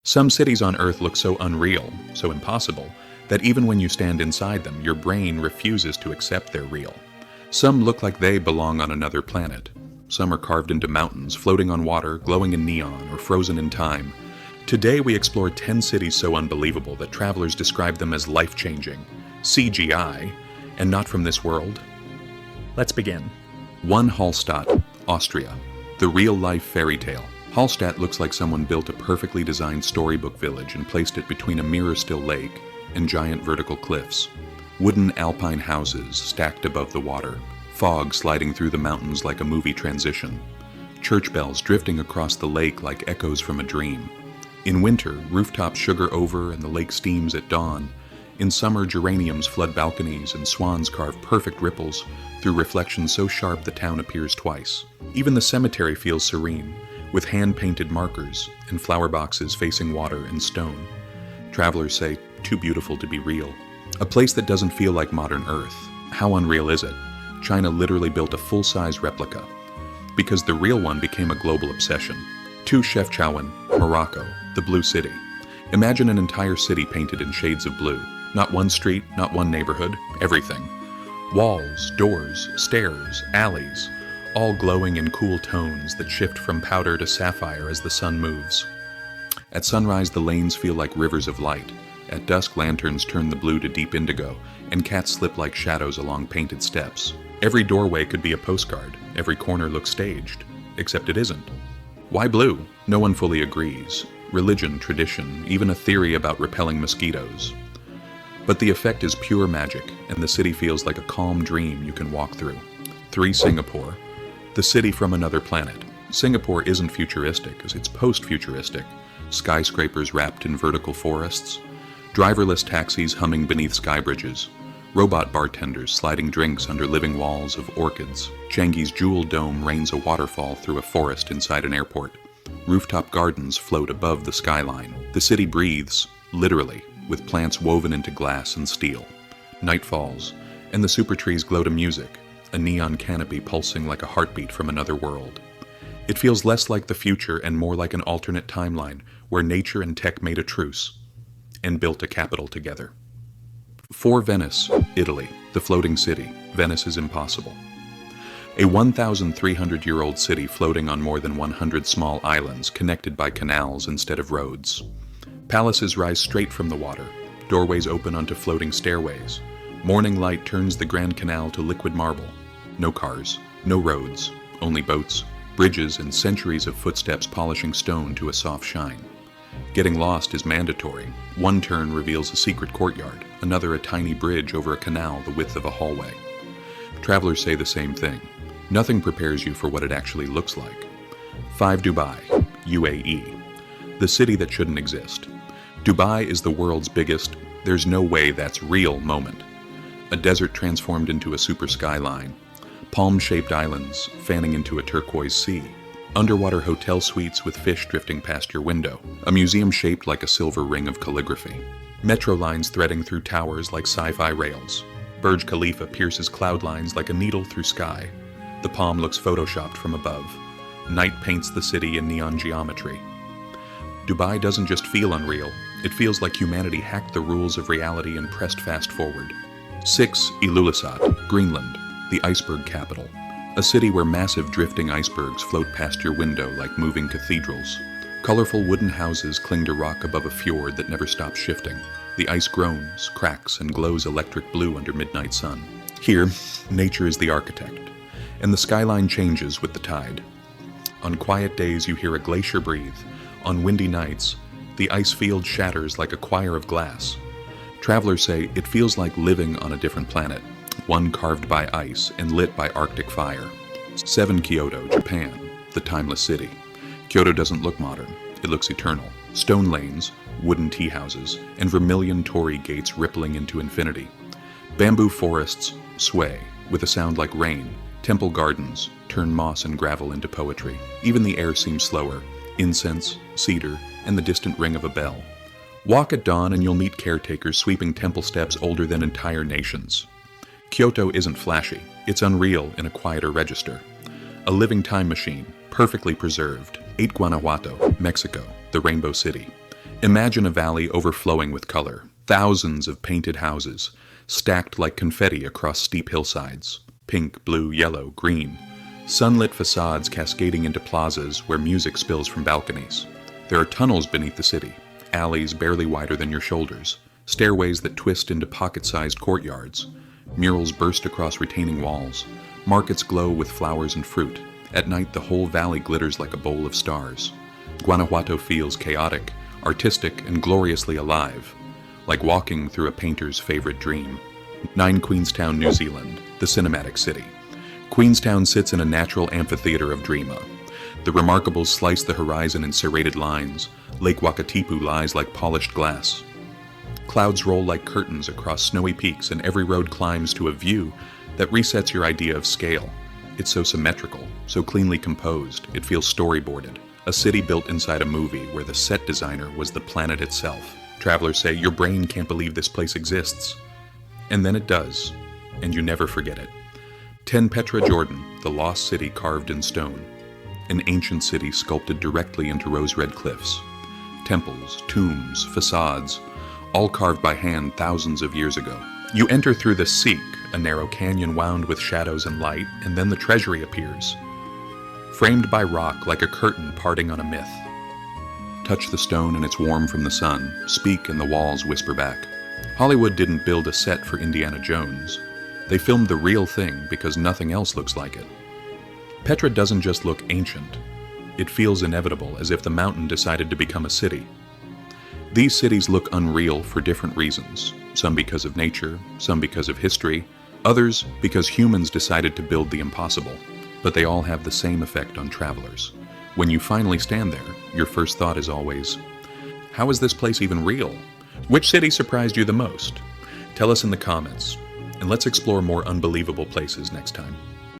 Some cities on Earth look so unreal, so impossible, that even when you stand inside them, your brain refuses to accept they're real. Some look like they belong on another planet. Some are carved into mountains, floating on water, glowing in neon, or frozen in time. Today we explore 10 cities so unbelievable that travelers describe them as life-changing, CGI, and not from this world. Let's begin. 1. Hallstatt, Austria. The real-life fairy tale. Hallstatt looks like someone built a perfectly designed storybook village and placed it between a mirror-still lake and giant vertical cliffs. Wooden alpine houses stacked above the water, fog sliding through the mountains like a movie transition, church bells drifting across the lake like echoes from a dream. In winter, rooftops sugar over and the lake steams at dawn. In summer, geraniums flood balconies and swans carve perfect ripples through reflections so sharp the town appears twice. Even the cemetery feels serene, with hand-painted markers and flower boxes facing water and stone. Travelers say, too beautiful to be real. A place that doesn't feel like modern Earth. How unreal is it? China literally built a full-size replica, because the real one became a global obsession. 2. Chefchaouen, Morocco, the Blue City. Imagine an entire city painted in shades of blue. Not one street, not one neighborhood, everything. Walls, doors, stairs, alleys, all glowing in cool tones that shift from powder to sapphire as the sun moves. At sunrise, the lanes feel like rivers of light. At dusk, lanterns turn the blue to deep indigo, and cats slip like shadows along painted steps. Every doorway could be a postcard. Every corner looks staged, except it isn't. Why blue? No one fully agrees. Religion, tradition, even a theory about repelling mosquitoes. But the effect is pure magic, and the city feels like a calm dream you can walk through. 3. Singapore, the city from another planet. Singapore isn't futuristic, it's post-futuristic. Skyscrapers wrapped in vertical forests, driverless taxis humming beneath sky bridges, robot bartenders sliding drinks under living walls of orchids. Changi's jewel dome rains a waterfall through a forest inside an airport. Rooftop gardens float above the skyline. The city breathes, literally, with plants woven into glass and steel. Night falls, and the super trees glow to music, a neon canopy pulsing like a heartbeat from another world. It feels less like the future and more like an alternate timeline where nature and tech made a truce and built a capital together. 4. Venice, Italy, the floating city. Venice is impossible. A 1,300-year-old city floating on more than 100 small islands connected by canals instead of roads. Palaces rise straight from the water. Doorways open onto floating stairways. Morning light turns the Grand Canal to liquid marble. No cars, no roads, only boats, bridges, and centuries of footsteps polishing stone to a soft shine. Getting lost is mandatory. One turn reveals a secret courtyard, another a tiny bridge over a canal the width of a hallway. Travelers say the same thing. Nothing prepares you for what it actually looks like. 5. Dubai, UAE, the city that shouldn't exist. Dubai is the world's biggest, there's no way that's real moment. A desert transformed into a super skyline. Palm-shaped islands fanning into a turquoise sea. Underwater hotel suites with fish drifting past your window. A museum shaped like a silver ring of calligraphy. Metro lines threading through towers like sci-fi rails. Burj Khalifa pierces cloud lines like a needle through sky. The palm looks photoshopped from above. Night paints the city in neon geometry. Dubai doesn't just feel unreal, it feels like humanity hacked the rules of reality and pressed fast forward. 6. Ilulissat, Greenland, the iceberg capital. A city where massive drifting icebergs float past your window like moving cathedrals. Colorful wooden houses cling to rock above a fjord that never stops shifting. The ice groans, cracks, and glows electric blue under midnight sun. Here, nature is the architect, and the skyline changes with the tide. On quiet days you hear a glacier breathe. On windy nights, the ice field shatters like a choir of glass. Travelers say it feels like living on a different planet, one carved by ice and lit by Arctic fire. 7. Kyoto, Japan, the timeless city. Kyoto doesn't look modern, it looks eternal. Stone lanes, wooden tea houses, and vermilion torii gates rippling into infinity. Bamboo forests sway, with a sound like rain. Temple gardens turn moss and gravel into poetry. Even the air seems slower. Incense, cedar, and the distant ring of a bell. Walk at dawn and you'll meet caretakers sweeping temple steps older than entire nations. Kyoto isn't flashy, it's unreal in a quieter register. A living time machine, perfectly preserved. 8. Guanajuato, Mexico, the Rainbow City. Imagine a valley overflowing with color, thousands of painted houses, stacked like confetti across steep hillsides, pink, blue, yellow, green, sunlit facades cascading into plazas where music spills from balconies. There are tunnels beneath the city, alleys barely wider than your shoulders, stairways that twist into pocket-sized courtyards, murals burst across retaining walls, markets glow with flowers and fruit. At night, the whole valley glitters like a bowl of stars. Guanajuato feels chaotic, artistic, and gloriously alive, like walking through a painter's favorite dream. 9 Queenstown, New Zealand, the cinematic city. Queenstown sits in a natural amphitheater of Dreama. The Remarkables slice the horizon in serrated lines. Lake Wakatipu lies like polished glass. Clouds roll like curtains across snowy peaks, and every road climbs to a view that resets your idea of scale. It's so symmetrical, so cleanly composed, it feels storyboarded. A city built inside a movie where the set designer was the planet itself. Travelers say, your brain can't believe this place exists. And then it does, and you never forget it. 10 Petra, Jordan, the lost city carved in stone. An ancient city sculpted directly into rose-red cliffs. Temples, tombs, facades, all carved by hand thousands of years ago. You enter through the Seek, a narrow canyon wound with shadows and light, and then the treasury appears, framed by rock like a curtain parting on a myth. Touch the stone and it's warm from the sun. Speak and the walls whisper back. Hollywood didn't build a set for Indiana Jones. They filmed the real thing because nothing else looks like it. Petra doesn't just look ancient. It feels inevitable, as if the mountain decided to become a city. These cities look unreal for different reasons. Some because of nature, some because of history, others because humans decided to build the impossible. But they all have the same effect on travelers. When you finally stand there, your first thought is always, how is this place even real? Which city surprised you the most? Tell us in the comments, and let's explore more unbelievable places next time.